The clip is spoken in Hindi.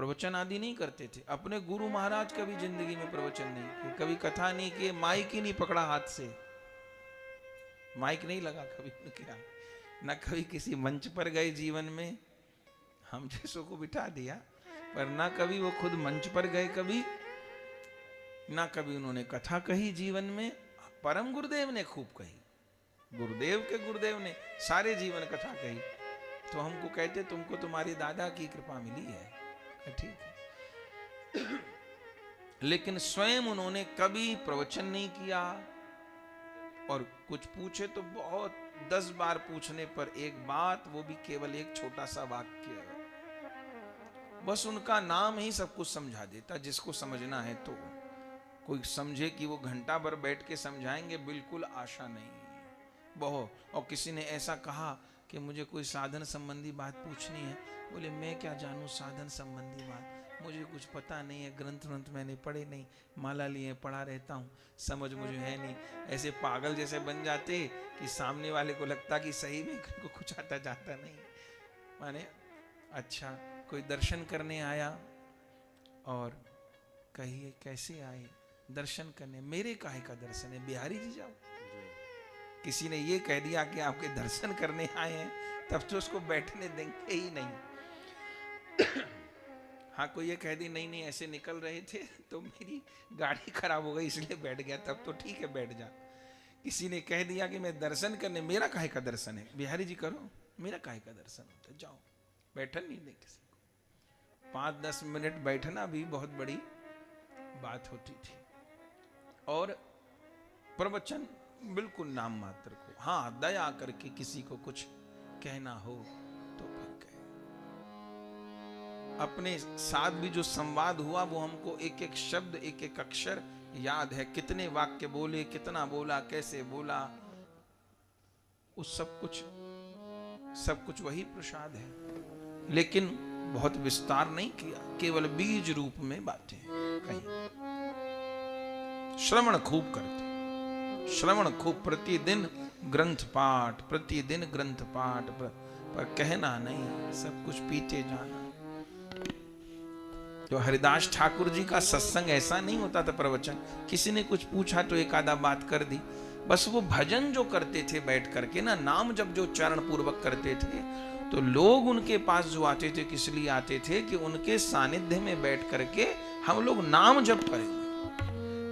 प्रवचन आदि नहीं करते थे। अपने गुरु महाराज कभी जिंदगी में प्रवचन नहीं किए, कभी कथा नहीं किए, माइक ही नहीं पकड़ा हाथ से, माइक नहीं लगा कभी उनके हाथ, न कभी किसी मंच पर गए जीवन में, हम जैसों को बिठा दिया, पर ना कभी वो खुद मंच पर गए, कभी ना कभी उन्होंने कथा कही जीवन में। परम गुरुदेव ने खूब कही, गुरुदेव के गुरुदेव ने सारे जीवन कथा कही। तो हमको कहते तुमको तुम्हारी दादा की कृपा मिली है, ठीक है। लेकिन स्वयं उन्होंने कभी प्रवचन नहीं किया, और कुछ पूछे तो बहुत 10 बार पूछने पर एक बात, वो भी केवल एक छोटा सा वाक्य, बस उनका नाम ही सब कुछ समझा देता। जिसको समझना है तो कोई समझे कि वो घंटा भर बैठ के समझाएंगे, बिल्कुल आशा नहीं बहुत। और किसी ने ऐसा कहा कि मुझे कोई साधन संबंधी बात पूछनी है, बोले मैं क्या जानूं साधन संबंधी बात, मुझे कुछ पता नहीं है, ग्रंथ मैंने पढ़े नहीं, माला लिए पढ़ा रहता हूँ, समझ मुझे है नहीं। ऐसे पागल जैसे बन जाते कि सामने वाले को लगता कि सही में को कुछ आता जाता नहीं। माने अच्छा कोई दर्शन करने आया, और कहिए कैसे आए दर्शन करने, मेरे काहे का दर्शन है, बिहारी जी जाओ। किसी ने ये कह दिया कि आपके दर्शन करने आए हैं, तब तो उसको बैठने देंगे ही नहीं। हाँ कोई ये कह दी नहीं नहीं ऐसे निकल रहे थे तो मेरी गाड़ी खराब हो गई इसलिए बैठ गया, तब तो ठीक है बैठ जा। किसी ने कह दिया कि मैं दर्शन करने, मेरा काहे का दर्शन है, बिहारी जी करो, मेरा काहे का दर्शन होता है, जाओ। बैठन नहीं दे किसी को, 5-10 मिनट बैठना भी बहुत बड़ी बात होती थी। और प्रवचन बिल्कुल नाम मात्र को, हाँ दया करके किसी को कुछ कहना हो तो फिर कहे। अपने साथ भी जो संवाद हुआ वो हमको एक एक शब्द एक एक अक्षर याद है, कितने वाक्य बोले, कितना बोला, कैसे बोला, उस सब कुछ वही प्रसाद है। लेकिन बहुत विस्तार नहीं किया, केवल बीज रूप में बातें कही। श्रवण खूब करते, श्रवण खूब, प्रतिदिन ग्रंथ पाठ, प्रतिदिन ग्रंथ पाठ, पर कहना नहीं, सब कुछ पीते जाना। तो हरिदास ठाकुर जी का सत्संग ऐसा नहीं होता था प्रवचन, किसी ने कुछ पूछा तो एक आधा बात कर दी, बस वो भजन जो करते थे बैठ करके ना, नाम जब जो चरण पूर्वक करते थे, तो लोग उनके पास जो आते थे किस लिए आते थे कि उनके सानिध्य में बैठ करके हम लोग नाम जप करें।